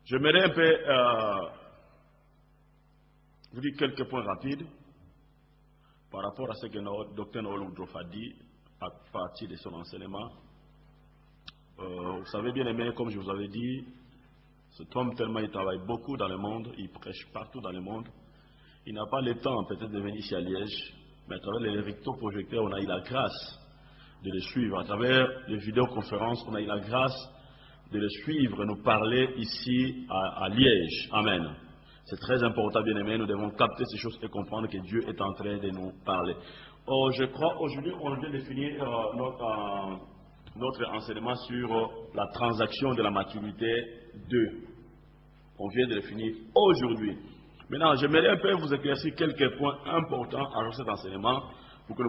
J'aimerais un peu vous dire quelques points rapides par rapport à ce que notre docteur Noël Woodruff a dit à partir de son enseignement. Vous savez bien aimé, comme je vous avais dit, cet homme tellement il travaille beaucoup dans le monde, il prêche partout dans le monde. Il n'a pas le temps peut-être de venir ici à Liège, mais à travers les recto-projecteurs, on a eu la grâce de le suivre. À travers les vidéoconférences, on a eu la grâce de le suivre, nous parler ici à Liège. Amen. C'est très important, bien aimé, nous devons capter ces choses et comprendre que Dieu est en train de nous parler. Oh, je crois aujourd'hui, on vient de finir notre enseignement sur la transaction de la maturité 2. On vient de le finir aujourd'hui. Maintenant, j'aimerais un peu vous éclaircir quelques points importants à cet enseignement pour que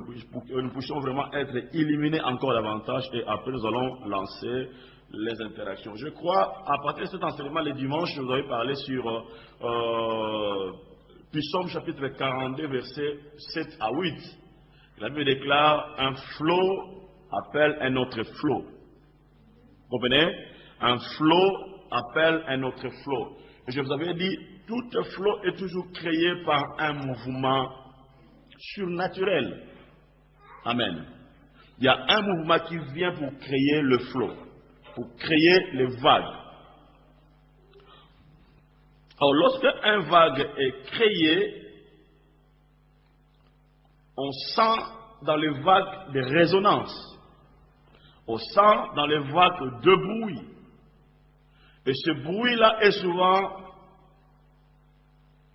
nous puissions vraiment être illuminés encore davantage et après nous allons lancer les interactions. Je crois, à partir de cet enseignement, les dimanches, je vous avais parlé sur Psaume chapitre 42, versets 7 à 8. La Bible déclare, un flot appelle un autre flot. Vous comprenez? Un flot appelle un autre flot. Et je vous avais dit, tout flot est toujours créé par un mouvement surnaturel. Amen. Il y a un mouvement qui vient pour créer le flot, pour créer les vagues. Alors, lorsque un vague est créé, on sent dans les vagues des résonances. On sent dans les vagues de bruit. Et ce bruit-là est souvent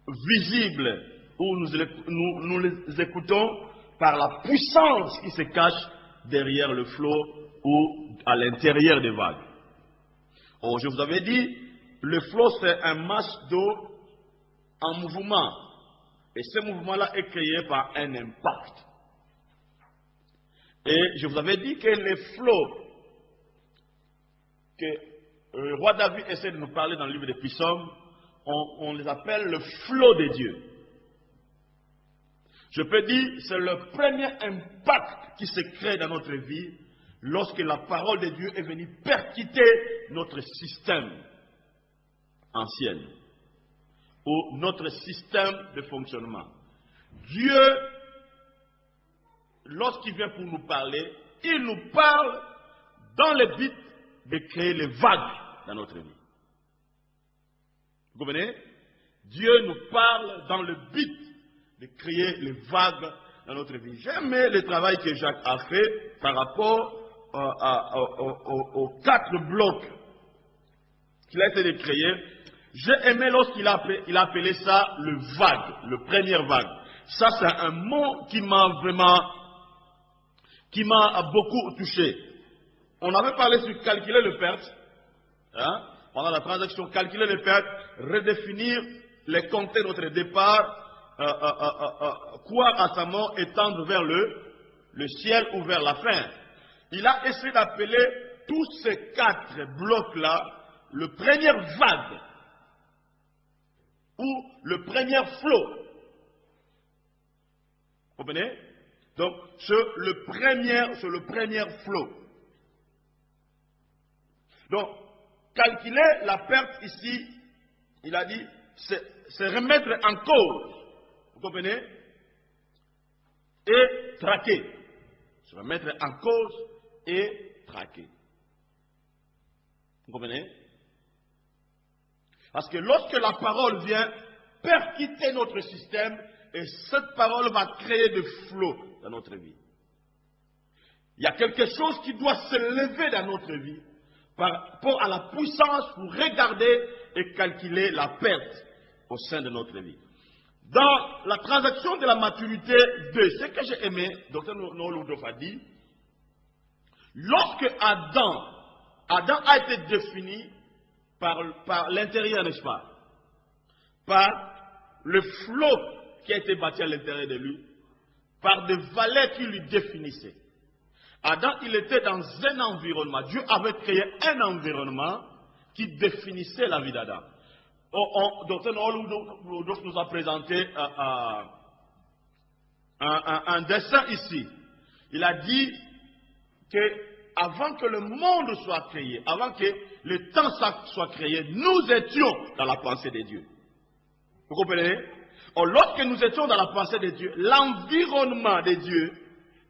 visible, où nous les écoutons par la puissance qui se cache derrière le flot ou à l'intérieur des vagues. Or, je vous avais dit, le flot c'est un masse d'eau en mouvement. Et ce mouvement-là est créé par un impact. Et je vous avais dit que les flots que le roi David essaie de nous parler dans le livre des Psaumes, on les appelle le flot de Dieu. Je peux dire, c'est le premier impact qui se crée dans notre vie lorsque la parole de Dieu est venue percuter notre système ancien ou notre système de fonctionnement. Dieu, lorsqu'il vient pour nous parler, il nous parle dans le but de créer les vagues dans notre vie. Vous comprenez? Dieu nous parle dans le but de créer les vagues dans notre vie. J'aime le travail que Jacques a fait par rapport aux 4 blocs qu'il a été de créer. J'ai aimé lorsqu'il a appelé ça le vague, le premier vague. Ça, c'est un mot qui m'a beaucoup touché. On avait parlé sur calculer le perte, hein, pendant la transaction, calculer les pertes, redéfinir les compter notre départ, croire à sa mort et tendre vers le ciel ou vers la fin. Il a essayé d'appeler tous ces 4 blocs-là le premier vague ou le premier flot. Vous comprenez? Donc, c'est le premier flot. Donc, calculer la perte ici, il a dit, c'est remettre en cause. Vous comprenez? Et traquer. Se remettre en cause et traquer. Vous comprenez? Parce que lorsque la parole vient percuter notre système, et cette parole va créer des flots dans notre vie. Il y a quelque chose qui doit se lever dans notre vie par rapport à la puissance pour regarder et calculer la perte au sein de notre vie. Dans la transaction de la maturité 2, ce que j'ai aimé, Dr. Noël Woodruff a dit, lorsque Adam a été défini par l'intérieur, n'est-ce pas? Par le flot qui a été bâti à l'intérieur de lui, par des valeurs qui lui définissaient. Adam, il était dans un environnement. Dieu avait créé un environnement qui définissait la vie d'Adam. Dr. Noël Woodruff nous a présenté un dessin ici. Il a dit que avant que le monde soit créé, avant que le temps soit créé, nous étions dans la pensée de Dieu. Vous comprenez? Or, lorsque nous étions dans la pensée de Dieu, l'environnement de Dieu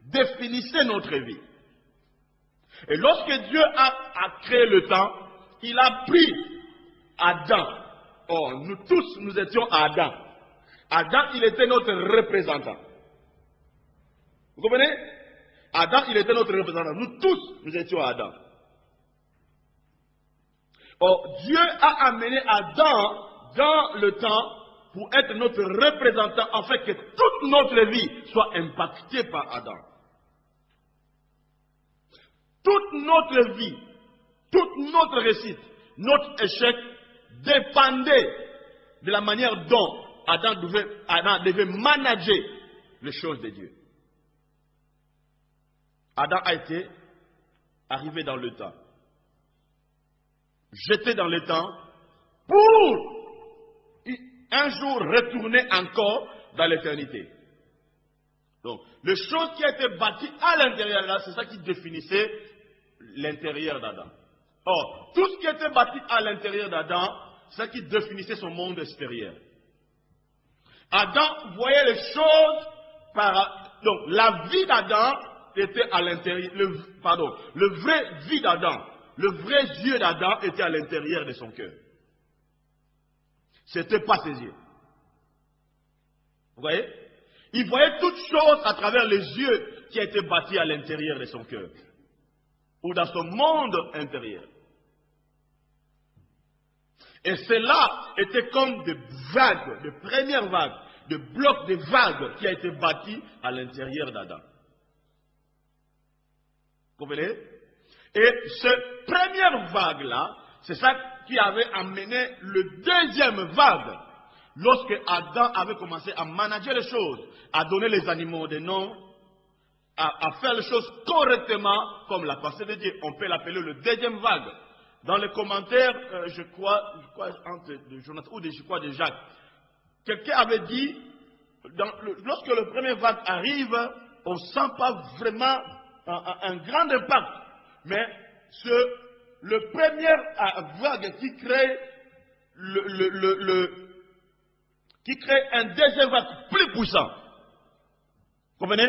définissait notre vie. Et lorsque Dieu a créé le temps, il a pris Adam. Or, nous tous, nous étions Adam. Adam, il était notre représentant. Vous comprenez? Adam, il était notre représentant. Nous tous, nous étions Adam. Or, Dieu a amené Adam dans le temps pour être notre représentant, afin que toute notre vie soit impactée par Adam. Toute notre vie, toute notre réussite, notre échec dépendait de la manière dont Adam devait manager les choses de Dieu. Adam a été arrivé dans le temps, jeté dans le temps, pour un jour retourner encore dans l'éternité. Donc, les choses qui étaient bâties à l'intérieur là, c'est ça qui définissait l'intérieur d'Adam. Or, tout ce qui était bâti à l'intérieur d'Adam, c'est ça qui définissait son monde extérieur. Adam voyait les choses par... Donc, la vie d'Adam était à l'intérieur... le vrai vie d'Adam, le vrai Dieu d'Adam était à l'intérieur de son cœur. Ce n'était pas ses yeux. Vous voyez? Il voyait toutes choses à travers les yeux qui étaient bâtis à l'intérieur de son cœur. Ou dans son monde intérieur. Et cela était comme des vagues, de premières vagues, de blocs de vagues qui a été bâtis à l'intérieur d'Adam. Vous comprenez? Et cette première vague-là, c'est ça qui avait amené le deuxième vague. Lorsque Adam avait commencé à manager les choses, à donner les animaux des noms, à faire les choses correctement, comme la pensée de Dieu, on peut l'appeler le deuxième vague. Dans les commentaires, je crois de Jonathan ou de Jacques, quelqu'un avait dit, lorsque le premier vague arrive, on ne sent pas vraiment un grand impact. Mais le premier vague qui crée qui crée un deuxième vague plus puissant. Vous comprenez?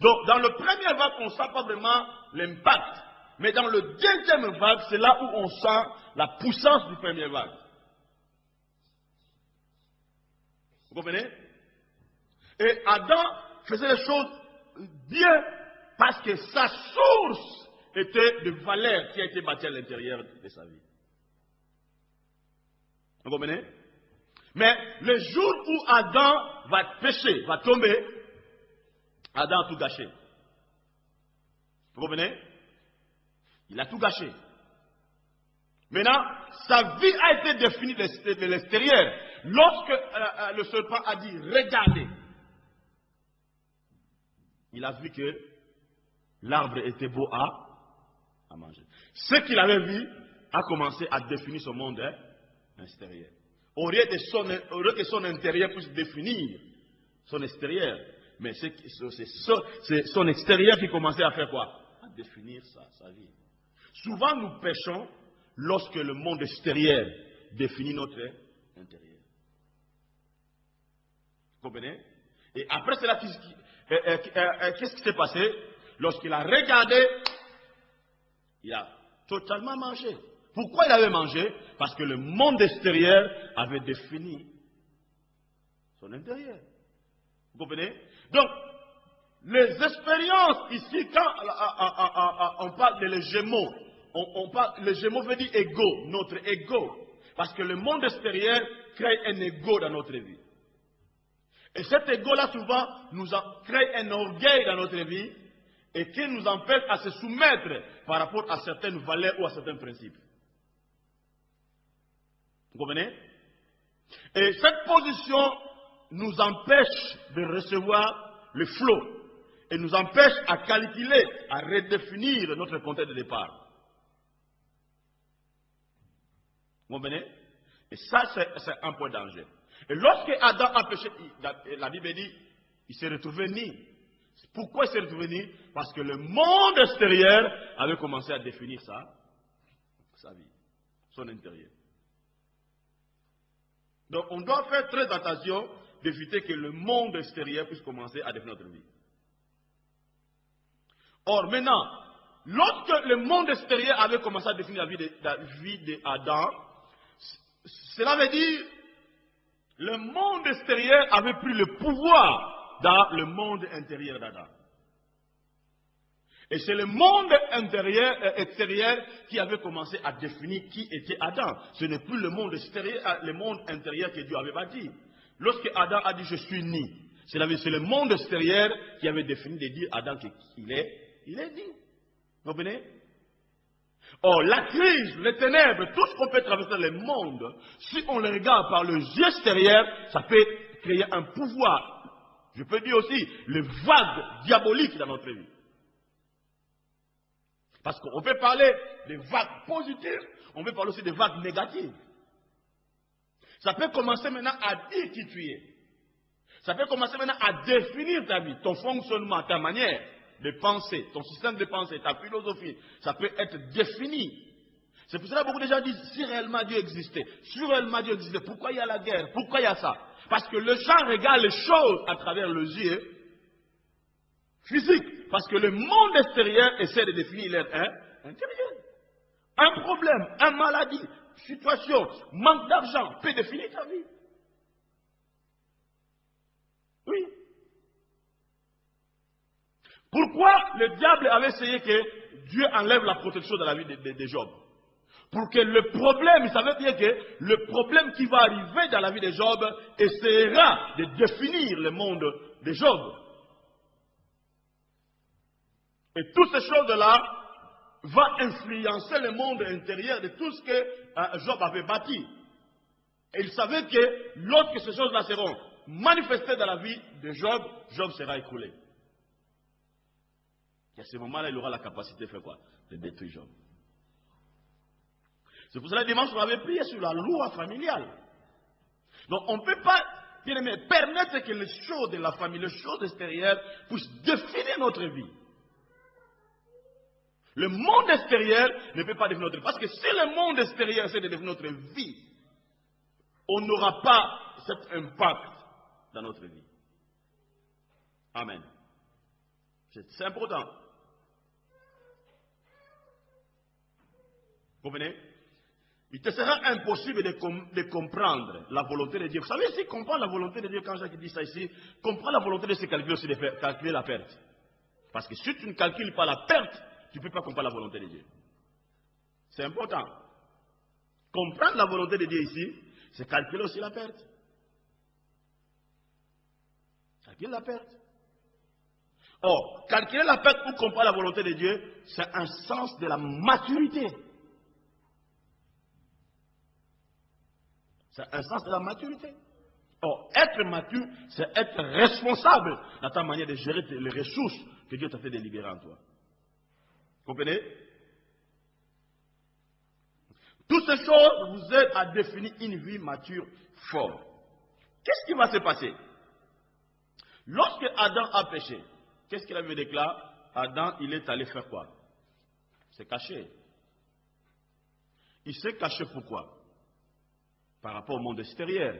Donc, dans le premier vague, on ne sent pas vraiment l'impact. Mais dans le deuxième vague, c'est là où on sent la puissance du premier vague. Vous comprenez? Et Adam faisait les choses bien parce que sa source était de valeur qui a été bâtie à l'intérieur de sa vie. Vous comprenez? Mais le jour où Adam va pécher, va tomber, Adam a tout gâché. Vous comprenez? Il a tout gâché. Maintenant, sa vie a été définie de l'extérieur. Lorsque le serpent a dit, regardez, il a vu que l'arbre était beau à manger. Ce qu'il avait vu a commencé à définir son monde extérieur. Au lieu que son intérieur puisse définir son extérieur, mais c'est son extérieur qui commençait à faire quoi? À définir sa vie. Souvent nous péchons lorsque le monde extérieur définit notre intérieur. Vous comprenez? Et après cela, qu'est-ce qui s'est passé? Lorsqu'il a regardé, il a totalement mangé. Pourquoi il avait mangé? Parce que le monde extérieur avait défini son intérieur. Vous comprenez? Donc, les expériences ici, quand on parle de les Gémeaux, le Gémeaux veut dire ego, notre ego. Parce que le monde extérieur crée un ego dans notre vie. Et cet ego-là, souvent, nous crée un orgueil dans notre vie et qui nous empêche à se soumettre par rapport à certaines valeurs ou à certains principes. Vous comprenez? Et cette position nous empêche de recevoir le flot et nous empêche à calculer, à redéfinir notre contexte de départ. Vous comprenez? Et ça, c'est un point danger. Et lorsque Adam a péché, la Bible dit, il s'est retrouvé nu. Pourquoi il s'est revenu? Parce que le monde extérieur avait commencé à définir sa vie, son intérieur. Donc on doit faire très attention d'éviter que le monde extérieur puisse commencer à définir notre vie. Or maintenant, lorsque le monde extérieur avait commencé à définir la vie d'Adam, cela veut dire le monde extérieur avait pris le pouvoir dans le monde intérieur d'Adam. Et c'est le monde extérieur qui avait commencé à définir qui était Adam. Ce n'est plus le monde extérieur, le monde intérieur que Dieu avait bâti. Lorsque Adam a dit je suis né, c'est le monde extérieur qui avait défini de dire Adam qu'il est dit. Vous comprenez? Or, la crise, les ténèbres, tout ce qu'on peut traverser dans le monde, si on le regarde par le yeux extérieur, ça peut créer un pouvoir. Je peux dire aussi, les vagues diaboliques dans notre vie. Parce qu'on peut parler de vagues positives, on peut parler aussi de vagues négatives. Ça peut commencer maintenant à dire qui tu es. Ça peut commencer maintenant à définir ta vie, ton fonctionnement, ta manière de penser, ton système de pensée, ta philosophie. Ça peut être défini. C'est pour cela que beaucoup de gens disent, si réellement Dieu existait, pourquoi il y a la guerre, pourquoi il y a ça? Parce que les gens regardent les choses à travers les yeux physiques. Parce que le monde extérieur essaie de définir leur intérieur. Un problème, une maladie, situation, manque d'argent peut définir ta vie. Oui. Pourquoi le diable avait essayé que Dieu enlève la protection dans la vie de Job? Pour que le problème, il savait bien que le problème qui va arriver dans la vie de Job essaiera de définir le monde de Job. Et toutes ces choses-là vont influencer le monde intérieur de tout ce que Job avait bâti. Et il savait que lorsque ces choses-là seront manifestées dans la vie de Job, Job sera écroulé. Et à ce moment-là, il aura la capacité de faire quoi? De détruire Job. C'est pour cela que dimanche, on avait prié sur la loi familiale. Donc on ne peut pas, bien aimé, permettre que les choses de la famille, les choses extérieures, puissent définir notre vie. Le monde extérieur ne peut pas définir notre vie. Parce que si le monde extérieur essaie de définir notre vie, on n'aura pas cet impact dans notre vie. Amen. C'est important. Vous comprenez? Il te sera impossible de comprendre la volonté de Dieu. Vous savez, si comprendre la volonté de Dieu, quand Jacques dit ça ici, comprendre la volonté de Dieu, c'est calculer aussi calculer la perte. Parce que si tu ne calcules pas la perte, tu ne peux pas comprendre la volonté de Dieu. C'est important. Comprendre la volonté de Dieu ici, c'est calculer aussi la perte. Calculer la perte. Or, calculer la perte pour comprendre la volonté de Dieu, c'est un sens de la maturité. C'est un sens de la maturité. Or, être mature, c'est être responsable dans ta manière de gérer les ressources que Dieu t'a fait délibérer en toi. Vous comprenez? Toutes ces choses vous aident à définir une vie mature forte. Qu'est-ce qui va se passer? Lorsque Adam a péché, qu'est-ce qu'il avait déclaré? Adam, il est allé faire quoi? Se cacher. Il s'est caché pourquoi? Par rapport au monde extérieur.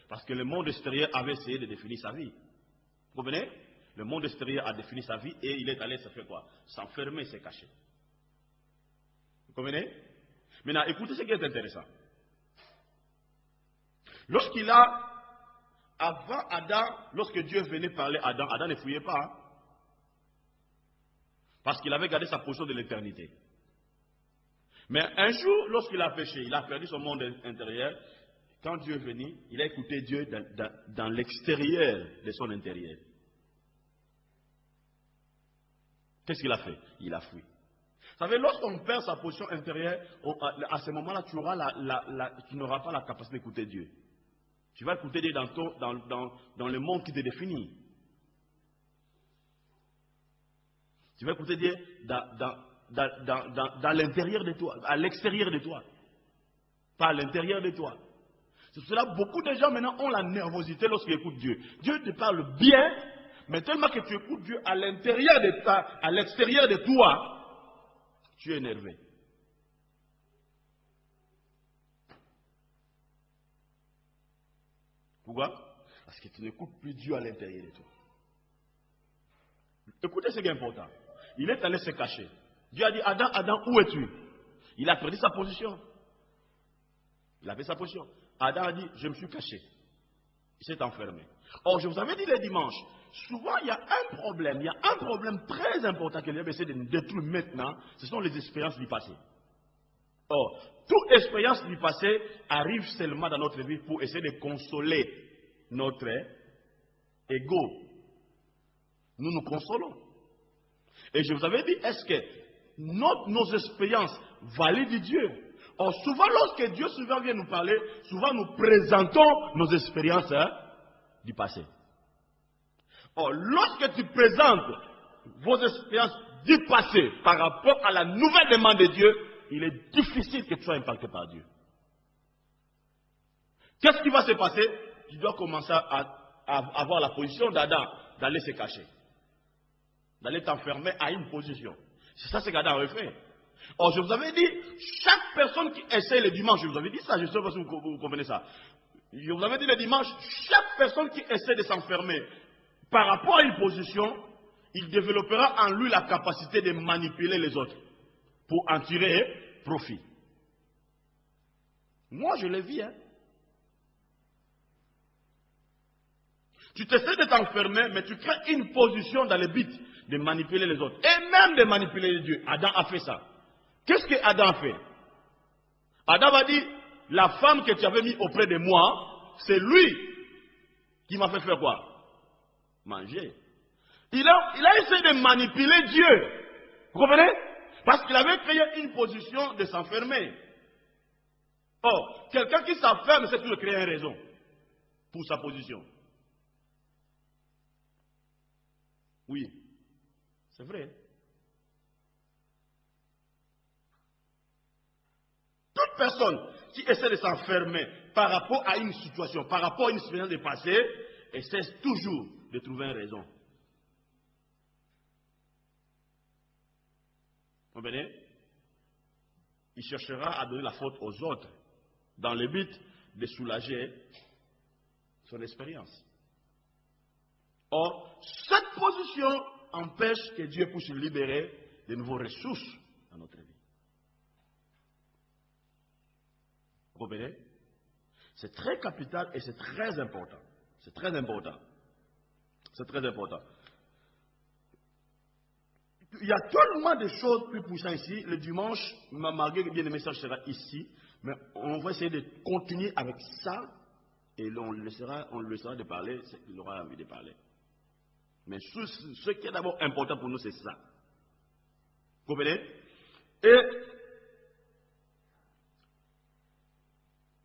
Parce que le monde extérieur avait essayé de définir sa vie. Vous comprenez? Le monde extérieur a défini sa vie et il est allé se faire quoi? S'enfermer, se cacher. Vous comprenez? Maintenant, écoutez ce qui est intéressant. Lorsqu'il a, avant Adam, lorsque Dieu venait parler à Adam, Adam ne fouillait pas. Hein? Parce qu'il avait gardé sa position de l'éternité. Mais un jour, lorsqu'il a péché, il a perdu son monde intérieur. Quand Dieu est venu, il a écouté Dieu dans l'extérieur de son intérieur. Qu'est-ce qu'il a fait? Il a fui. Vous savez, lorsqu'on perd sa position intérieure, à ce moment-là, tu n'auras pas la capacité d'écouter Dieu. Tu vas écouter Dieu dans le monde qui te définit. Tu vas écouter Dieu dans l'intérieur de toi, à l'extérieur de toi. Pas à l'intérieur de toi. C'est pour cela que beaucoup de gens maintenant ont la nervosité lorsqu'ils écoutent Dieu. Dieu te parle bien, Mais tellement que tu écoutes Dieu à l'intérieur de toi, à l'extérieur de toi, tu es énervé. Pourquoi? Parce que tu n'écoutes plus Dieu à l'intérieur de toi. Écoutez ce qui est important. Il est allé se cacher. Dieu a dit, Adam, Adam, où es-tu? Il a pris sa position. Il a fait sa position. Adam a dit, je me suis caché. Il s'est enfermé. Or, je vous avais dit le dimanche, souvent il y a un problème. Il y a un problème très important que Dieu essaie de nous détruire maintenant. Ce sont les expériences du passé. Or, toute expérience du passé arrive seulement dans notre vie pour essayer de consoler notre ego. Nous nous consolons. Et je vous avais dit, est-ce que nos expériences valident Dieu? Or, souvent, lorsque Dieu souvent vient nous parler, souvent nous présentons nos expériences du passé. Or, lorsque tu présentes vos expériences du passé par rapport à la nouvelle demande de Dieu, il est difficile que tu sois impacté par Dieu. Qu'est-ce qui va se passer? Tu dois commencer à avoir la position d'Adam, d'aller se cacher. D'aller t'enfermer à une position. C'est ça ce qu'Adam avait fait. Or, je vous avais dit, chaque personne qui essaie le dimanche, je vous avais dit ça, je ne sais pas si vous comprenez ça. Je vous avais dit le dimanche, chaque personne qui essaie de s'enfermer par rapport à une position, il développera en lui la capacité de manipuler les autres pour en tirer profit. Moi, je le vis. Tu t'essaies de t'enfermer, mais tu crées une position dans le but de manipuler les autres. Et même de manipuler Dieu. Adam a fait ça. Qu'est-ce que Adam a fait? Adam a dit, la femme que tu avais mis auprès de moi, c'est lui qui m'a fait faire quoi? Manger. Il a essayé de manipuler Dieu. Vous comprenez? Parce qu'il avait créé une position de s'enfermer. Or, quelqu'un qui s'enferme, c'est toujours créer une raison pour sa position. Oui, c'est vrai. Toute personne qui essaie de s'enfermer par rapport à une situation, par rapport à une expérience de passé, essaie toujours de trouver une raison. Vous comprenez? Il cherchera à donner la faute aux autres dans le but de soulager son expérience. Or, cette position empêche que Dieu puisse libérer de nouvelles ressources dans notre vie. Vous comprenez? C'est très capital et c'est très important. C'est très important. C'est très important. Il y a tellement de choses plus puissantes ici. Le dimanche, malgré que bien le message sera ici, mais on va essayer de continuer avec ça et on le laissera de parler, il aura envie de parler. Mais ce qui est d'abord important pour nous, c'est ça. Vous comprenez? Et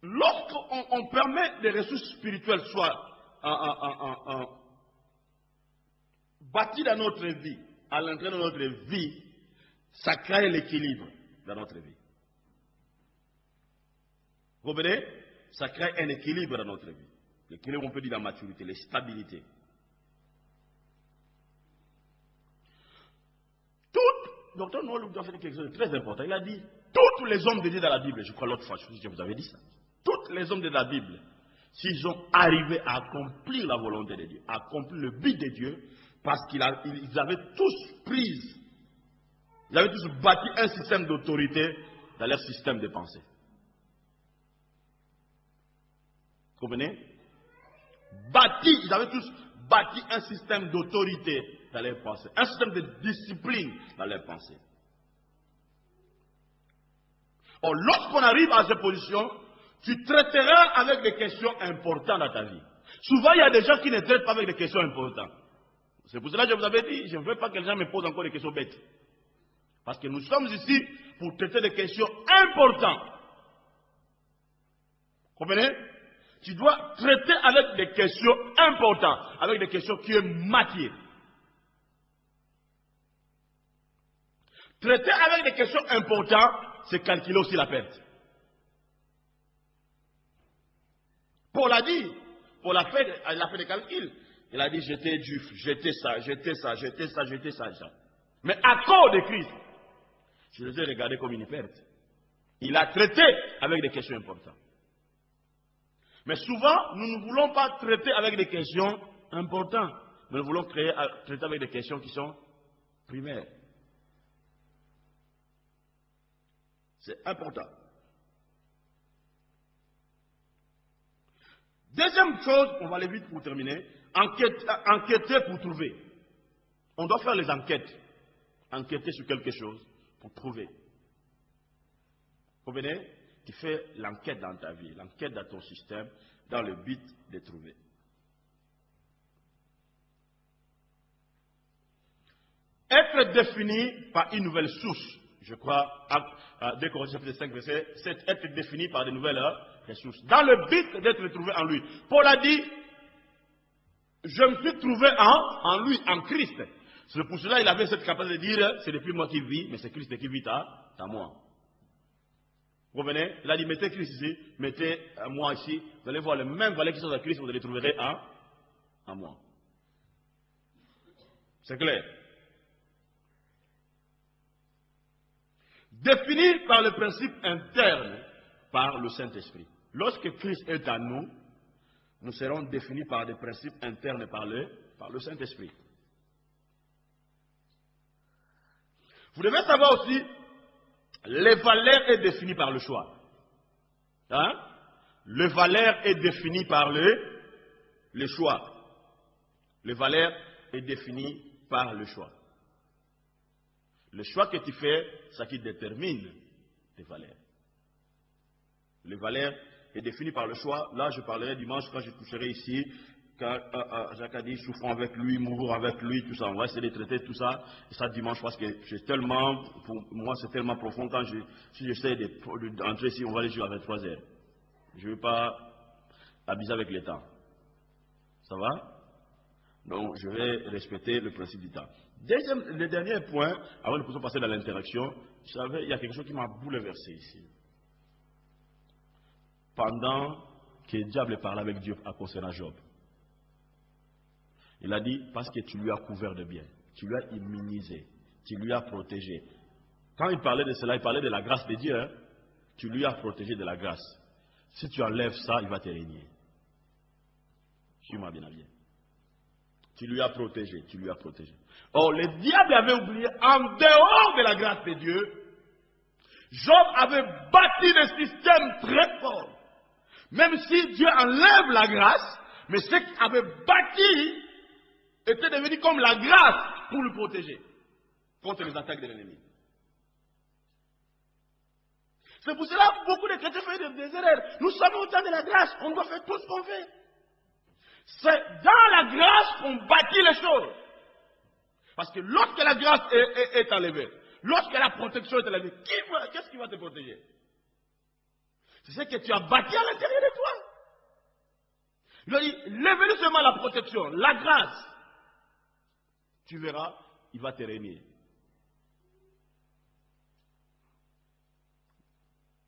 lorsqu'on permet des ressources spirituelles soient bâties dans notre vie, à l'intérieur de notre vie, ça crée l'équilibre dans notre vie. Vous comprenez? Ça crée un équilibre dans notre vie. L'équilibre, on peut dire la maturité, la stabilité. Docteur Noël doit faire quelque chose de très important. Il a dit, tous les hommes de Dieu dans la Bible, je crois l'autre fois, je vous avais dit ça, tous les hommes de la Bible, s'ils ont arrivé à accomplir la volonté de Dieu, à accomplir le but de Dieu, parce qu'ils avaient tous pris, ils avaient tous bâti un système d'autorité dans leur système de pensée. Vous comprenez? Ils avaient tous bâti un système d'autorité dans leurs pensées, un système de discipline dans leurs pensées. Or, lorsqu'on arrive à cette position, tu traiteras avec des questions importantes dans ta vie. Souvent, il y a des gens qui ne traitent pas avec des questions importantes. C'est pour cela que je vous avais dit, je ne veux pas que les gens me posent encore des questions bêtes. Parce que nous sommes ici pour traiter des questions importantes. Vous comprenez? Tu dois traiter avec des questions importantes, avec des questions qui sont matières. Traiter avec des questions importantes, c'est calculer aussi la perte. Paul a dit, Paul a fait des calculs. Il a dit, j'étais juif, j'étais ça, j'étais ça, j'étais ça, j'étais ça, ça. Mais à cause de Christ, je les ai regardés comme une perte. Il a traité avec des questions importantes. Mais souvent, nous ne voulons pas traiter avec des questions importantes. Nous voulons traiter avec des questions qui sont primaires. C'est important. Deuxième chose, on va aller vite pour terminer, enquêter pour trouver. On doit faire les enquêtes. Enquêter sur quelque chose pour trouver. Vous comprenez? Tu fais l'enquête dans ta vie, l'enquête dans ton système, dans le but de trouver. Être défini par une nouvelle source. Je crois, 2 Corinthiens 5, verset 7, être défini par de nouvelles ressources. Dans le but d'être trouvé en lui. Paul a dit, je me suis trouvé en lui, en Christ. C'est pour cela qu'il avait cette capacité de dire, c'est depuis moi qui vis, mais c'est Christ qui vit à moi. Vous comprenez? Il a dit, mettez Christ ici, mettez moi ici. Vous allez voir les mêmes valeurs qui sont à Christ, vous les trouverez en moi. C'est clair? Défini par le principe interne, par le Saint-Esprit. Lorsque Christ est en nous, nous serons définis par des principes internes par le Saint-Esprit. Vous devez savoir aussi, les valeurs est défini par le choix. Hein? Le valeur est défini par le choix. Le valeur est défini par le choix. Le choix que tu fais, c'est ce qui détermine tes valeurs. Les valeurs est défini par le choix. Là, je parlerai dimanche quand je toucherai ici. Jacques a dit, souffrons avec lui, mourons avec lui, tout ça. On va essayer de traiter tout ça. Et ça dimanche, parce que c'est tellement, pour moi, c'est tellement profond. Quand si j'essaie d'entrer ici, on va aller jusqu'à 23 heures. Je ne veux pas abuser avec le temps. Ça va? Donc, je vais respecter le principe du temps. Le dernier point, avant de passer dans l'interaction, vous savez, il y a quelque chose qui m'a bouleversé ici. Pendant que le diable parlait avec Dieu à concernant Job, il a dit, parce que tu lui as couvert de bien, tu lui as immunisé, tu lui as protégé. Quand il parlait de cela, il parlait de la grâce de Dieu. Hein? Tu lui as protégé de la grâce. Si tu enlèves ça, il va te régner. Suis-moi bien. Tu lui as protégé, tu lui as protégé. Or, le diable avait oublié, en dehors de la grâce de Dieu, Job avait bâti des systèmes très forts. Même si Dieu enlève la grâce, mais ce qu'il avait bâti était devenu comme la grâce pour le protéger contre les attaques de l'ennemi. C'est pour cela que beaucoup de chrétiens font des erreurs. Nous sommes au temps de la grâce, on doit faire tout ce qu'on fait. C'est dans la grâce qu'on bâtit les choses. Parce que lorsque la grâce est enlevée, lorsque la protection est enlevée, qu'est-ce qui va te protéger? C'est ce que tu as bâti à l'intérieur de toi. Il a dit, lève-lui seulement la protection, la grâce. Tu verras, il va te régner.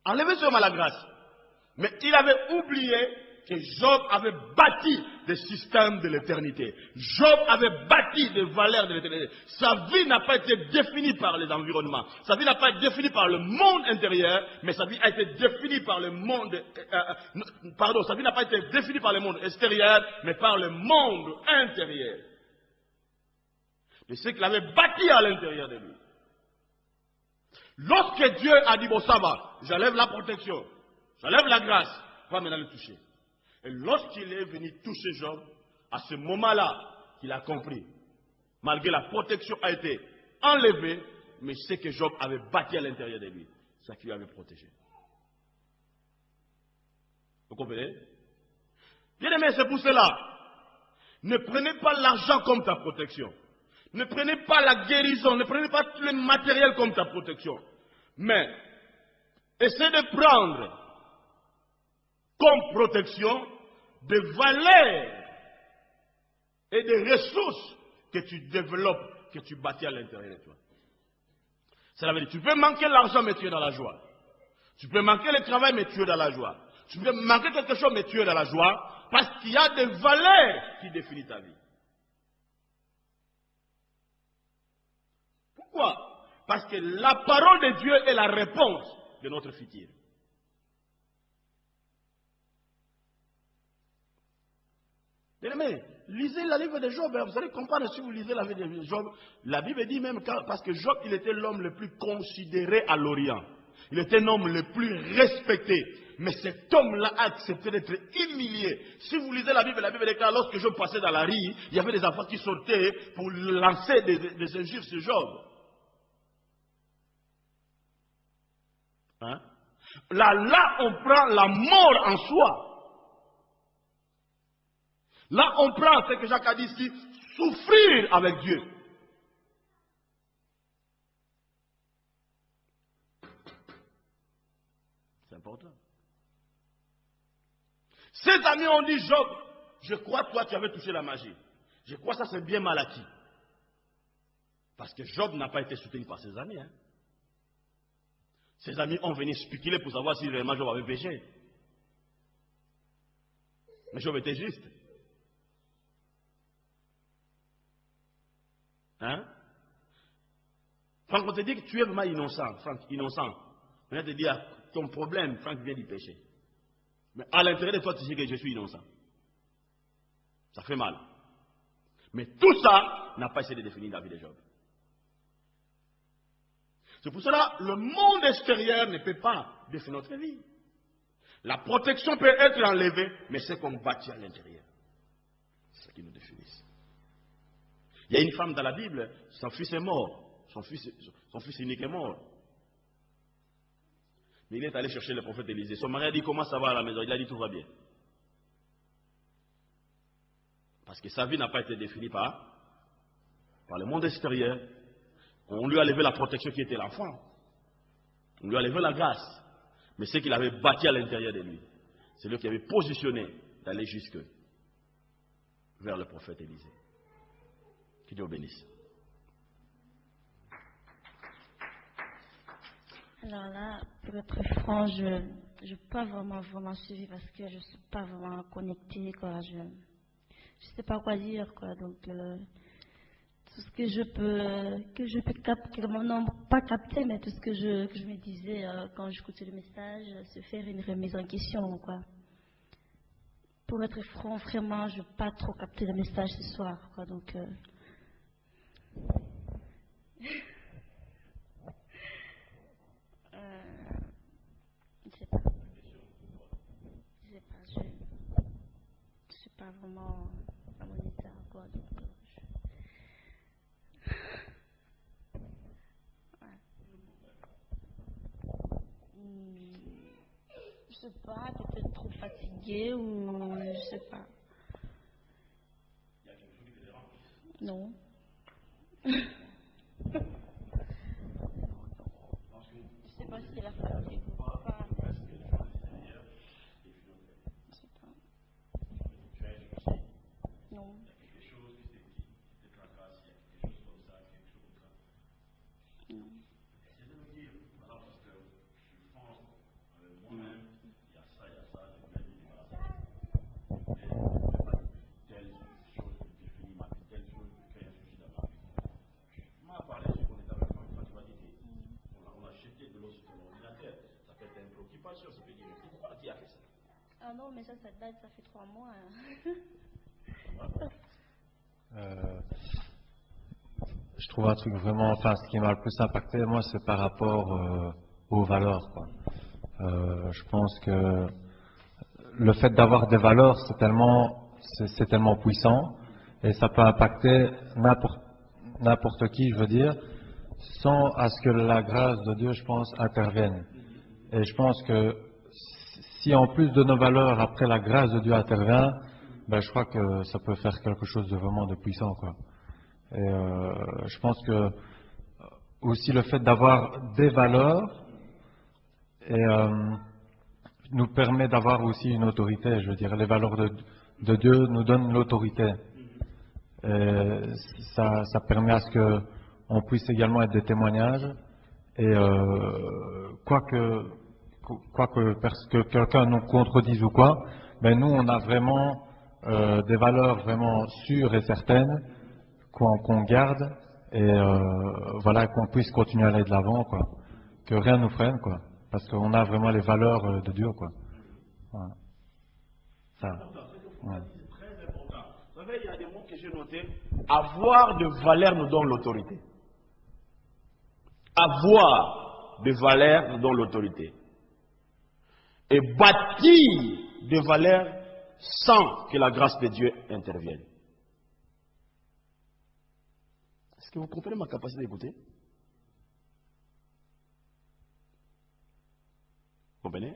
Enlevez seulement la grâce. Mais il avait oublié que Job avait bâti des systèmes de l'éternité. Job avait bâti des valeurs de l'éternité. Sa vie n'a pas été définie par les environnements. Sa vie n'a pas été définie par le monde intérieur, mais sa vie a été définie par le monde... sa vie n'a pas été définie par le monde extérieur, mais par le monde intérieur. De ce qu'il avait bâti à l'intérieur de lui. Lorsque Dieu a dit, bon ça va, j'enlève la protection, j'enlève la grâce, va maintenant le toucher. Et lorsqu'il est venu toucher Job, à ce moment-là, il a compris. Malgré la protection a été enlevée, mais ce que Job avait bâti à l'intérieur de lui, c'est ce qui lui avait protégé. Vous comprenez? Bien aimé, c'est pour cela. Ne prenez pas l'argent comme ta protection. Ne prenez pas la guérison, ne prenez pas tout le matériel comme ta protection. Mais, essayez de prendre comme protection des valeurs et des ressources que tu développes, que tu bâtis à l'intérieur de toi. C'est la vérité. Tu peux manquer l'argent, mais tu es dans la joie. Tu peux manquer le travail, mais tu es dans la joie. Tu peux manquer quelque chose, mais tu es dans la joie, parce qu'il y a des valeurs qui définissent ta vie. Pourquoi? Parce que la parole de Dieu est la réponse de notre futur. Bien-aimés, lisez la livre de Job, vous allez comprendre si vous lisez la vie de Job. La Bible dit même parce que Job, il était l'homme le plus considéré à l'Orient. Il était l'homme le plus respecté. Mais cet homme-là a accepté d'être humilié. Si vous lisez la Bible déclare, lorsque Job passait dans la rue, il y avait des enfants qui sortaient pour lancer des injures sur Job. Hein? Là, on prend la mort en soi. Là, on prend ce que Jacques a dit ici, souffrir avec Dieu. C'est important. Ses amis ont dit, Job, je crois que toi, tu avais touché la magie. Je crois que ça, c'est bien mal acquis. Parce que Job n'a pas été soutenu par ses amis. Hein. Ses amis ont venu spéculer pour savoir si réellement Job avait péché. Mais Job était juste. Hein? Franck, on te dit que tu es vraiment innocent, Franck, innocent. On va te dire, ton problème, Franck vient du péché. Mais à l'intérieur de toi, tu sais que je suis innocent. Ça fait mal. Mais tout ça n'a pas essayé de définir la vie de Job. C'est pour cela que le monde extérieur ne peut pas définir notre vie. La protection peut être enlevée, mais c'est qu'on bâtit à l'intérieur. C'est ce qui nous définit. Il y a une femme dans la Bible, son fils est mort. Son fils unique est mort. Mais il est allé chercher le prophète Élisée. Son mari a dit, comment ça va à la maison? Il a dit, tout va bien. Parce que sa vie n'a pas été définie par le monde extérieur. On lui a levé la protection qui était l'enfant. On lui a levé la grâce. Mais ce qu'il avait bâti à l'intérieur de lui, c'est lui qui avait positionné d'aller jusque vers le prophète Élisée. Que Dieu bénisse. Alors là, pour être franc, je n'ai pas vraiment suivi parce que je ne suis pas vraiment connectée, quoi. Je ne sais pas quoi dire, quoi. Donc, tout ce que je peux capter, non, pas capter, mais tout ce que je me disais quand j'écoutais le message, c'est faire une remise en question, quoi. Pour être franc, vraiment, je n'ai pas trop capté le message ce soir, quoi. Donc, je sais pas. Je suis pas vraiment à mon état, quoi. Donc, je sais pas, peut-être trop fatiguée ou je sais pas. Non. Je sais pas si c'est la fatigue ou pas. Je sais pas. Non. Ah non, mais ça date, ça fait 3 mois. Je trouve un truc vraiment, enfin, ce qui m'a le plus impacté, moi, c'est par rapport aux valeurs, quoi. Je pense que le fait d'avoir des valeurs, c'est tellement puissant et ça peut impacter n'importe qui, je veux dire, sans à ce que la grâce de Dieu, je pense, intervienne. Et je pense que si en plus de nos valeurs, après la grâce de Dieu intervient, ben, je crois que ça peut faire quelque chose de vraiment de puissant, quoi. Et je pense que aussi le fait d'avoir des valeurs nous permet d'avoir aussi une autorité. Je veux dire, les valeurs de Dieu nous donnent l'autorité. Et ça permet à ce que on puisse également être des témoignages. Et quoi que quelqu'un nous contredise ou quoi, ben nous on a vraiment des valeurs vraiment sûres et certaines qu'on garde et voilà, qu'on puisse continuer à aller de l'avant, quoi. Que rien nous freine, quoi. Parce qu'on a vraiment les valeurs de Dieu, quoi. Voilà. Ça. Ouais. C'est très important. Vous savez, il y a des mots que j'ai notés. Avoir de valeur nous donne l'autorité. Avoir de valeur nous donne l'autorité. Et bâtir de valeur sans que la grâce de Dieu intervienne. Est-ce que vous comprenez ma capacité d'écouter? Vous comprenez?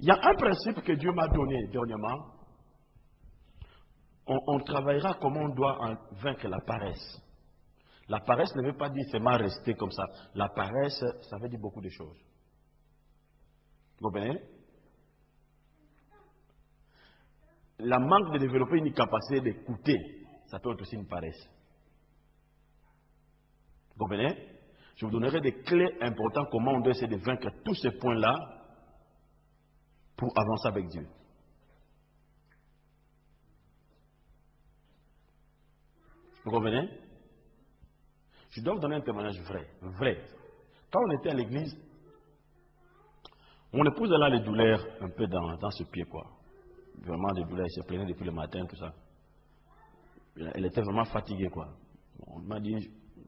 Il y a un principe que Dieu m'a donné dernièrement. On travaillera comment on doit vaincre la paresse. La paresse ne veut pas dire seulement rester comme ça. La paresse, ça veut dire beaucoup de choses. Vous comprenez? La manque de développer une capacité d'écouter, ça peut être aussi une paresse. Vous comprenez? Je vous donnerai des clés importantes comment on doit essayer de vaincre tous ces points-là pour avancer avec Dieu. Vous comprenez? Je dois vous donner un témoignage vrai. Quand on était à l'église, mon épouse elle a les douleurs un peu dans ce pied, quoi. Vraiment des douleurs, elle se plaignait depuis le matin, tout ça. Elle était vraiment fatiguée, quoi. On m'a dit,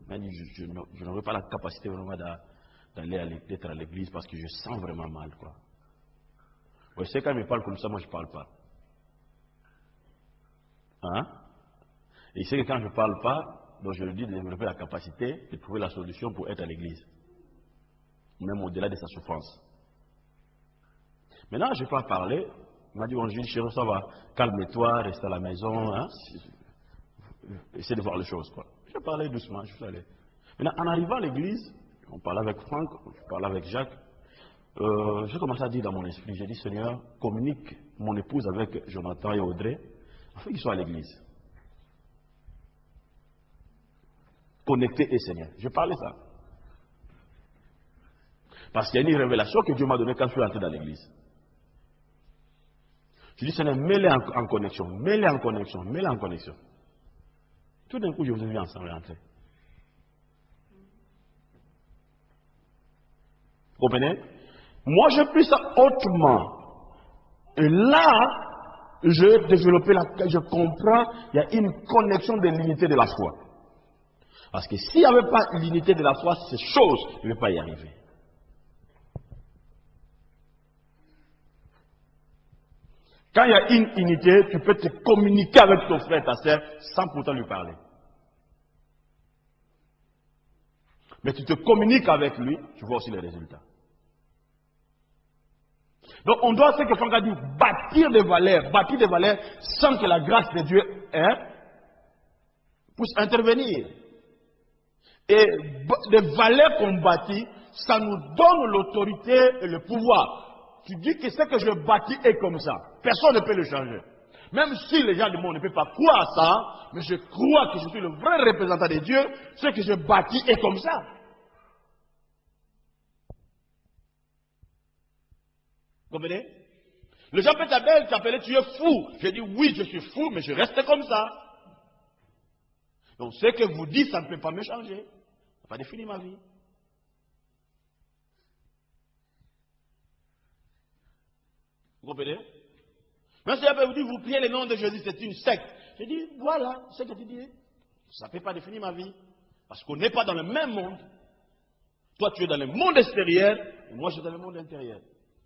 je n'aurais pas la capacité vraiment d'être à l'église parce que je sens vraiment mal, quoi. Ouais, c'est quand elle me parle comme ça, moi je ne parle pas. Hein? Et c'est que quand je ne parle pas, donc je lui dis de développer la capacité de trouver la solution pour être à l'église. Même au-delà de sa souffrance. Maintenant, je n'ai pas parlé. Il m'a dit, bon, Jules, chérie, ça va, calme-toi, reste à la maison, hein? Essaie de voir les choses, quoi. Je parlais doucement, je suis allé. Maintenant, en arrivant à l'église, on parlait avec Franck, on parlait avec Jacques, j'ai commencé à dire dans mon esprit, j'ai dit, Seigneur, communique mon épouse avec Jonathan et Audrey, afin qu'ils soient à l'église. Connectés et Seigneur. Je parlais ça. Parce qu'il y a une révélation que Dieu m'a donnée quand je suis entré dans l'église. Je dis, Seigneur, mets-les en connexion, mets-les en connexion, mets-les en connexion. Tout d'un coup, je vous ai vu ensemble rentrer. Vous comprenez? Moi, je pris ça autrement. Et là, je développé je comprends, il y a une connexion de l'unité de la foi. Parce que s'il n'y avait pas l'unité de la foi, ces choses ne pouvaient pas y arriver. Quand il y a une unité, tu peux te communiquer avec ton frère, ta soeur, sans pourtant lui parler. Mais tu te communiques avec lui, tu vois aussi les résultats. Donc on doit, ce que Franck a dit, bâtir des valeurs sans que la grâce de Dieu puisse intervenir. Et les valeurs qu'on bâtit, ça nous donne l'autorité et le pouvoir. Tu dis que ce que je bâtis est comme ça. Personne ne peut le changer. Même si les gens du monde ne peuvent pas croire à ça, mais je crois que je suis le vrai représentant de Dieu, ce que je bâtis est comme ça. Vous comprenez? Les gens peuvent t'appeler, tu es fou. Je dis oui, je suis fou, mais je reste comme ça. Donc ce que vous dites, ça ne peut pas me changer. Ça ne peut pas définir ma vie. Vous comprenez? Même si vous dit, vous priez le nom de Jésus, c'est une secte. Je dis, voilà, ce que tu dis. Ça ne peut pas définir ma vie. Parce qu'on n'est pas dans le même monde. Toi, tu es dans le monde extérieur, et moi, je suis dans le monde intérieur.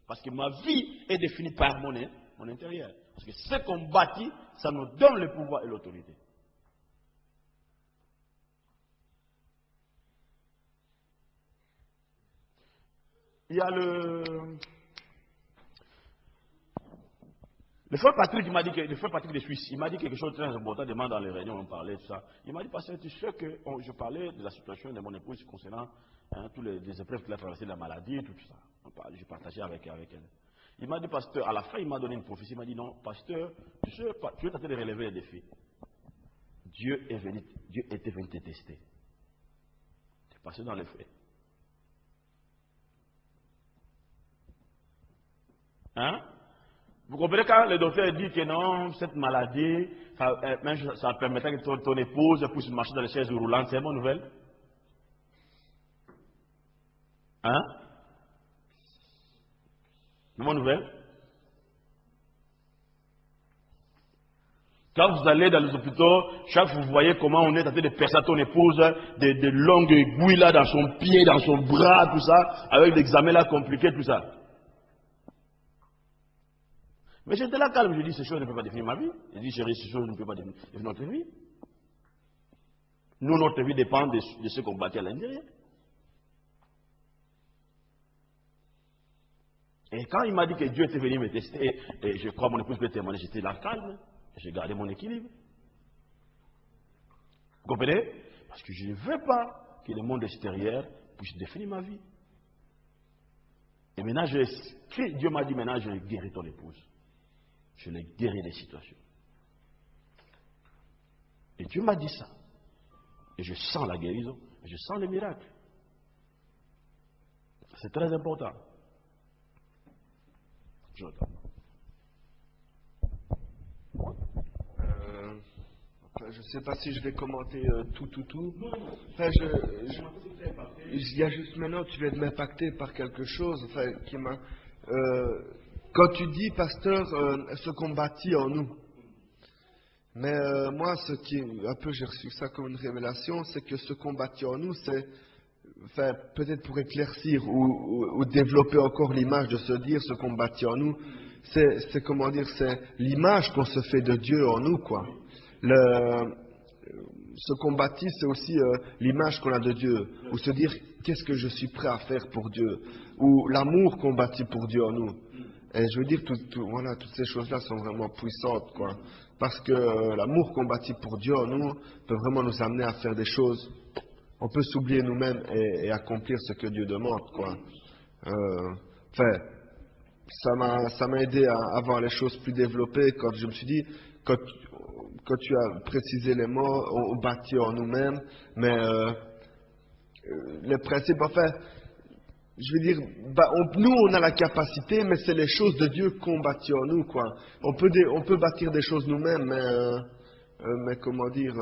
Parce que ma vie est définie par mon intérieur. Parce que ce qu'on bâtit, ça nous donne le pouvoir et l'autorité. Il y a le frère Patrick, il m'a dit que le frère Patrick de Suisse, il m'a dit quelque chose de très important, demain dans les réunions, on parlait, tout ça. Il m'a dit, parce que tu sais que je parlais de la situation de mon épouse concernant tous les épreuves qu'il a traversées, la maladie, tout ça. J'ai partagé avec elle. Il m'a dit, pasteur, à la fin, il m'a donné une prophétie. Il m'a dit, non, pasteur, tu sais, tu es tenté de relever les défis. Dieu était venu te tester. Tu es passé dans les faits. Hein? Vous comprenez quand le docteur dit que non, cette maladie, ça permettra que ton épouse puisse marcher dans les chaises roulantes, c'est une bonne nouvelle? Hein? Une bonne nouvelle? Quand vous allez dans les hôpitaux, chaque fois vous voyez comment on est en train de percer ton épouse, des longues aiguilles là dans son pied, dans son bras, tout ça, avec des examens là compliqués, tout ça. Mais j'étais là calme, je dis, ces choses ne peuvent pas définir ma vie. Je dis, chérie, ces choses ne peuvent pas définir notre vie. Nous, notre vie dépend de ce qu'on bâtit à l'intérieur. Et quand il m'a dit que Dieu était venu me tester, et je crois que mon épouse peut témoigner, j'étais là calme, j'ai gardé mon équilibre. Vous comprenez? Parce que je ne veux pas que le monde extérieur puisse définir ma vie. Et maintenant, Dieu m'a dit, maintenant, je vais guérir ton épouse. Je l'ai guéri des situations. Et Dieu m'a dit ça. Et je sens la guérison. Et je sens le miracle. C'est très important. J'entends. Je ne sais pas si je vais commenter tout. Enfin, il y a juste maintenant, tu viens de m'impacter par quelque chose, enfin, qui m'a... quand tu dis, pasteur, ce qu'on bâtit en nous. Mais moi, ce qui est un peu, j'ai reçu ça comme une révélation, c'est que ce qu'on bâtit en nous, c'est, enfin, peut-être pour éclaircir ou développer encore l'image de se dire ce qu'on bâtit en nous, c'est comment dire, c'est l'image qu'on se fait de Dieu en nous, quoi. Ce qu'on bâtit, c'est aussi l'image qu'on a de Dieu, ou se dire qu'est-ce que je suis prêt à faire pour Dieu, ou l'amour qu'on bâtit pour Dieu en nous. Et je veux dire, voilà, toutes ces choses-là sont vraiment puissantes, quoi. Parce que l'amour qu'on bâtit pour Dieu en nous peut vraiment nous amener à faire des choses. On peut s'oublier nous-mêmes et accomplir ce que Dieu demande, quoi. Enfin, ça m'a aidé à avoir les choses plus développées quand je me suis dit, quand tu as précisé les mots, on bâtit en nous-mêmes, mais les principes, enfin, je veux dire, nous on a la capacité, mais c'est les choses de Dieu qu'on bâtit en nous, quoi. On peut bâtir des choses nous-mêmes, mais comment dire,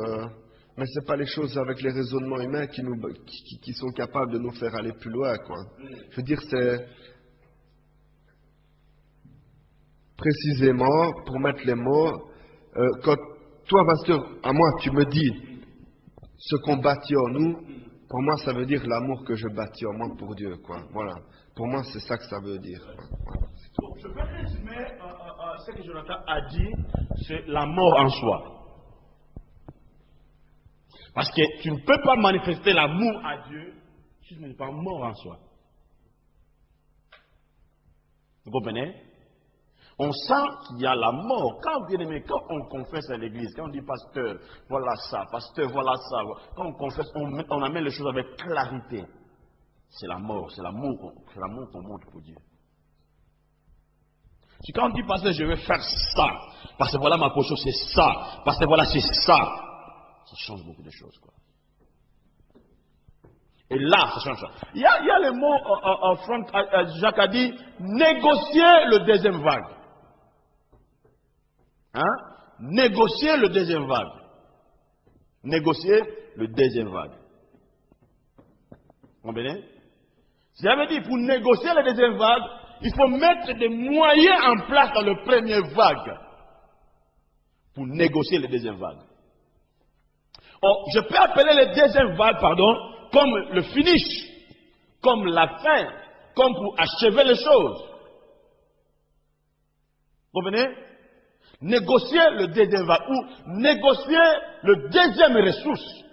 mais c'est pas les choses avec les raisonnements humains qui sont capables de nous faire aller plus loin, quoi. Je veux dire, c'est précisément, pour mettre les mots, quand toi, pasteur, à moi, tu me dis ce qu'on bâtit en nous, pour moi, ça veut dire l'amour que je bâtis en moi pour Dieu, quoi. Voilà. Pour moi, c'est ça que ça veut dire. Voilà, donc, je peux résumer ce que Jonathan a dit, c'est la mort en soi. Parce que tu ne peux pas manifester l'amour à Dieu si tu n'es pas mort en soi. Vous comprenez? On sent qu'il y a la mort. Quand on confesse à l'église, quand on dit pasteur, voilà ça, pasteur, voilà ça, quand on confesse, on amène les choses avec clarité. C'est la mort, c'est l'amour qu'on montre pour Dieu. Si quand on dit pasteur, je vais faire ça, parce que voilà ma position, c'est ça, parce que voilà c'est ça, ça change beaucoup de choses, quoi. Et là, ça change ça. Il y a le mot, Jacques a dit, négocier le deuxième vague. Hein? Négocier le deuxième vague. Négocier le deuxième vague. Vous comprenez? Ça veut dire, pour négocier la deuxième vague, il faut mettre des moyens en place dans le premier vague. Pour négocier le deuxième vague. Or, je peux appeler le deuxième vague, comme le finish, comme la fin, comme pour achever les choses. Vous comprenez? Négocier le deuxième vague ou négocier le deuxième ressource.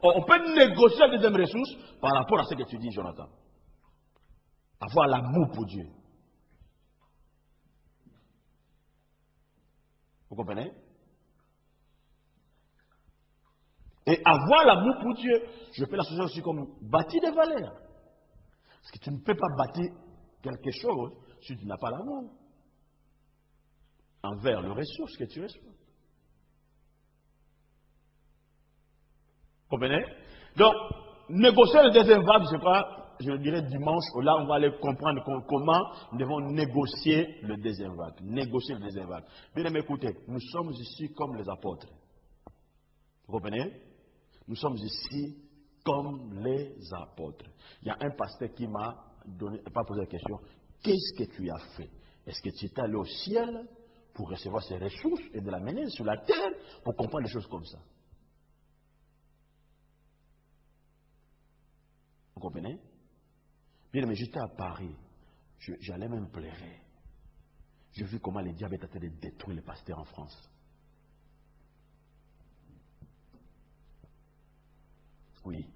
On peut négocier la deuxième ressource par rapport à ce que tu dis, Jonathan. Avoir l'amour pour Dieu. Vous comprenez? Et avoir l'amour pour Dieu, je peux l'associer aussi comme bâtir des valeurs. Parce que tu ne peux pas bâtir quelque chose si tu n'as pas l'amour envers les ressources que tu reçois. Vous comprenez? Donc, négocier le deuxième vague, je crois, je dirais dimanche, là, on va aller comprendre comment nous devons négocier le deuxième vague. Négocier le deuxième vague. Bien aimé, écoutez, nous sommes ici comme les apôtres. Vous comprenez? Nous sommes ici comme les apôtres. Il y a un pasteur qui m'a posé la question, qu'est-ce que tu as fait? Est-ce que tu es allé au ciel pour recevoir ces ressources et de l'amener sur la terre pour comprendre les choses comme ça? Vous comprenez? Bien, mais j'étais à Paris, j'allais même pleurer. J'ai vu comment les diables étaient en train de détruire les pasteurs en France. Oui.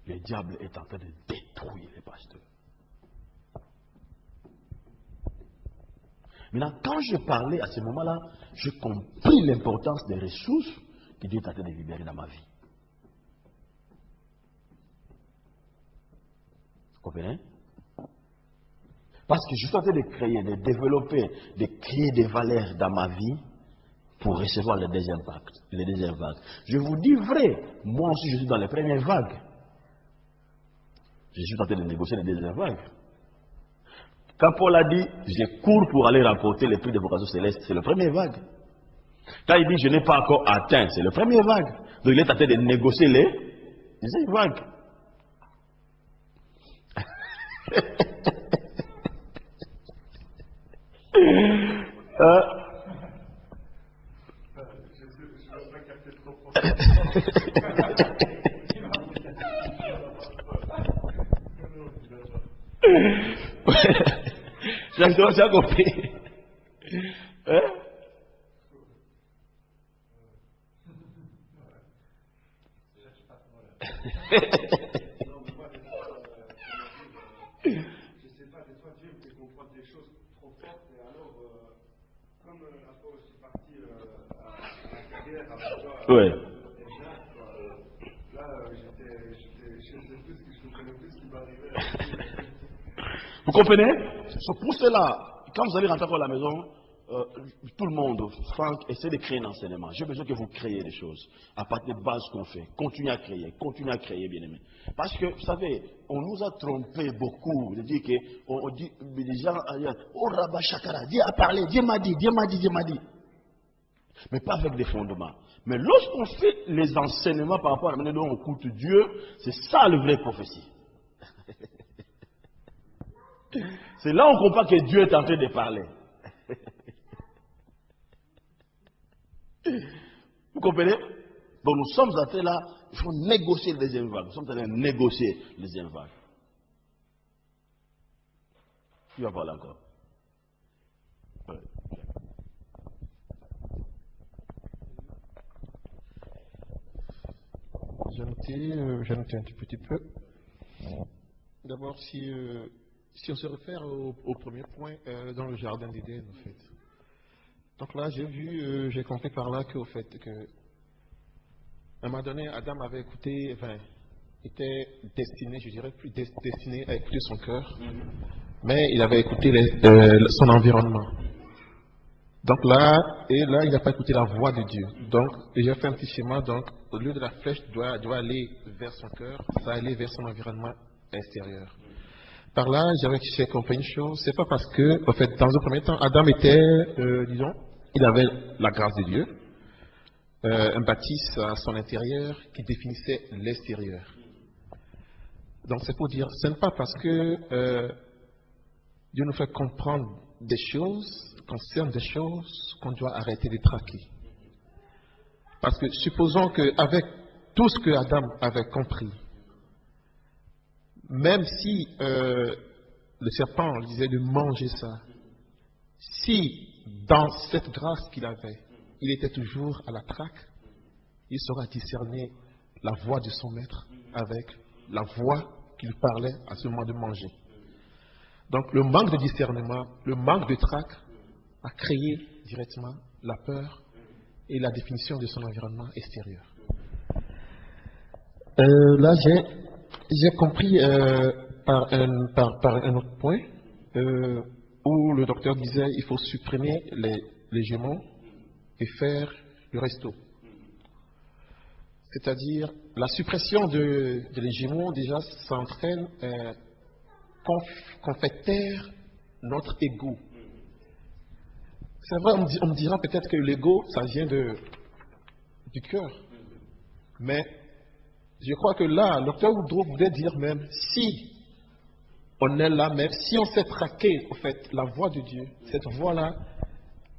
Le diable est en train de détruire les pasteurs. Maintenant, quand je parlais à ce moment-là, j'ai compris l'importance des ressources que Dieu est en train de libérer dans ma vie. Vous comprenez? Parce que je suis en train de créer, de développer, de créer des valeurs dans ma vie pour recevoir le deuxième vague. Je vous dis vrai, moi aussi je suis dans les premières vagues. Je suis en train de négocier les deuxièmes vagues. Quand Paul a dit, je cours pour aller rapporter les prix de vocation céleste, c'est le premier vague. Quand il dit, je n'ai pas encore atteint, c'est le premier vague. Donc il est en train de négocier les deuxièmes vagues. Tu as compris? Hein? Je sais pas, des fois Dieu me confronte des choses trop fortes et alors, comme après je suis parti à la carrière avec toi, Ouais. je sais plus, je comprenais plus ce qui m'arrivait. Vous comprenez? Pour cela, quand vous allez rentrer à la maison, tout le monde, Franck, essaie de créer un enseignement. J'ai besoin que vous créiez des choses à partir des bases qu'on fait. Continuez à créer, bien aimé. Parce que, vous savez, on nous a trompé beaucoup de dire que, on dit, les gens, oh Rabba Shakara, Dieu a parlé, Dieu m'a dit. Mais pas avec des fondements. Mais lorsqu'on fait les enseignements par rapport à la manière dont on écoute Dieu, c'est ça le vrai prophétie. C'est là où on comprend que Dieu est en train de parler. Vous comprenez? Donc nous sommes en train là, il faut négocier le deuxième vague. Nous sommes en train de négocier le deuxième vague. Tu vas parler encore. Ouais. J'ai noté un petit peu. D'abord, si on se réfère au premier point, dans le jardin d'Éden, en fait. Donc là, j'ai compris par là qu'au fait, à un moment donné, Adam avait écouté, était destiné, je dirais plus destiné à écouter son cœur, mais il avait écouté son environnement. Donc là, il n'a pas écouté la voix de Dieu. Donc, j'ai fait un petit schéma. Donc, au lieu de la flèche doit aller vers son cœur, ça va aller vers son environnement extérieur. Par là, j'ai compris une chose. C'est pas parce que, en fait, dans un premier temps, Adam était, disons, il avait la grâce de Dieu, un bâtisse à son intérieur qui définissait l'extérieur. Donc, c'est pour dire, ce n'est pas parce que Dieu nous fait comprendre des choses, concerne des choses qu'on doit arrêter de traquer. Parce que supposons qu'avec tout ce que Adam avait compris, même si le serpent lui disait de manger ça, si dans cette grâce qu'il avait, il était toujours à la traque, il saura discerner la voix de son maître avec la voix qu'il parlait à ce moment de manger. Donc le manque de discernement, le manque de traque a créé directement la peur et la définition de son environnement extérieur. Là, j'ai compris par un autre point où le docteur disait il faut supprimer les jumeaux et faire le resto. C'est-à-dire, la suppression de les Gémeaux, déjà, ça entraîne qu'on fait taire notre ego. C'est vrai, on me dira peut-être que l'ego, ça vient du cœur. Mais je crois que là, le docteur Woodrow voulait dire même, si on est là, même si on s'est traqué, en fait, la voix de Dieu, cette voix-là,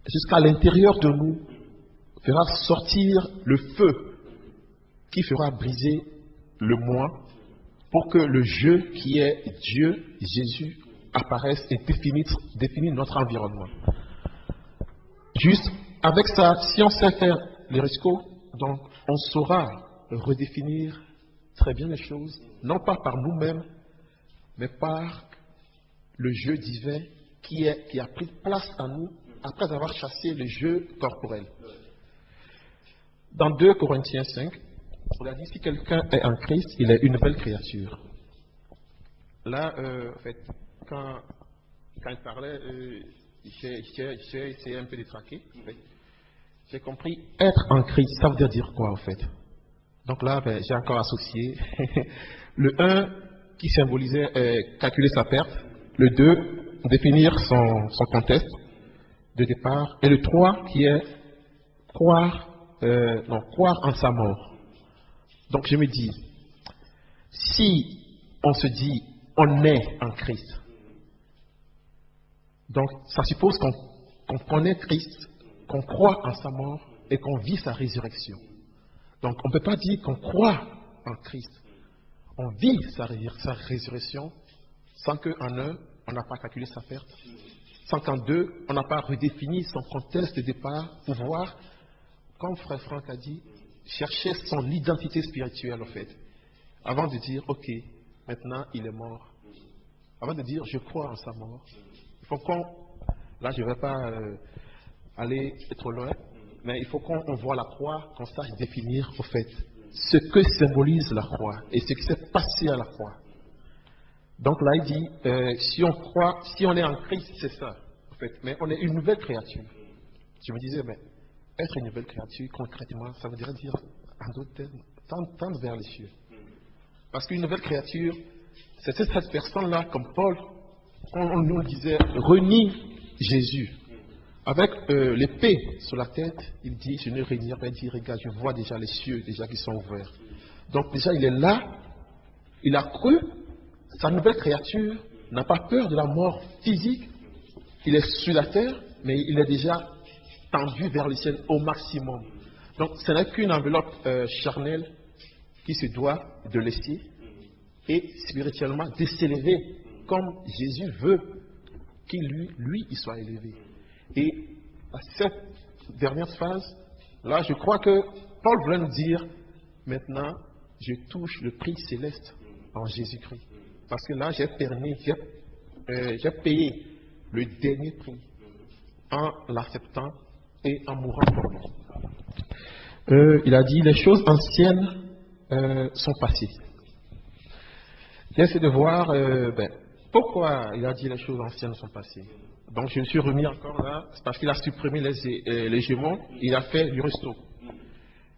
jusqu'à l'intérieur de nous, fera sortir le feu qui fera briser le moi pour que le je qui est Dieu, Jésus, apparaisse et définisse notre environnement. Juste avec ça, si on sait faire les riscos, donc on saura redéfinir très bien les choses, non pas par nous-mêmes, mais par le jeu divin qui a pris place en nous après avoir chassé le jeu corporel. Dans 2 Corinthiens 5, on a dit si quelqu'un est en Christ, il est une nouvelle créature. Là, en fait, quand il parlait, j'ai essayé un peu de traquer. En fait. J'ai compris être en Christ, ça veut dire quoi en fait? Donc là, j'ai encore associé le 1 qui symbolisait calculer sa perte, le 2 définir son contexte de départ, et le 3 qui est croire en sa mort. Donc je me dis, si on se dit on est en Christ, donc ça suppose qu'on connaît Christ, qu'on croit en sa mort et qu'on vit sa résurrection. Donc on ne peut pas dire qu'on croit en Christ. On vit sa résurrection sans qu'en un, on n'a pas calculé sa perte, sans qu'en deux, on n'a pas redéfini son contexte de départ pour voir, comme Frère Franck a dit, chercher son identité spirituelle en fait. Avant de dire, ok, maintenant il est mort. Avant de dire, je crois en sa mort. Il faut là je ne vais pas aller trop loin, mais il faut qu'on voit la croix, qu'on sache définir au fait ce que symbolise la croix et ce qui s'est passé à la croix. Donc là il dit, si on croit, si on est en Christ, c'est ça, en fait, mais on est une nouvelle créature. Je me disais, mais être une nouvelle créature, concrètement, ça veut dire, en d'autres termes, tendre vers les cieux. Parce qu'une nouvelle créature, c'est cette personne-là, comme Paul, on nous disait, renie Jésus. Avec l'épée sur la tête, il dit, je ne renie pas, il dit, regarde, je vois déjà les cieux déjà qui sont ouverts. Donc déjà, il est là, il a cru, sa nouvelle créature n'a pas peur de la mort physique, il est sur la terre, mais il est déjà tendu vers le ciel au maximum. Donc ce n'est qu'une enveloppe charnelle qui se doit de laisser et spirituellement de s'élever comme Jésus veut qu'il lui il soit élevé. Et à cette dernière phase, là je crois que Paul voulait nous dire, maintenant je touche le prix céleste en Jésus-Christ. Parce que là j'ai payé le dernier prix en l'acceptant et en mourant pour lui. Il a dit, les choses anciennes sont passées. J'ai essayé de voir pourquoi il a dit les choses anciennes sont passées. Donc je me suis remis encore là, c'est parce qu'il a supprimé les Gémeaux, il a fait du resto.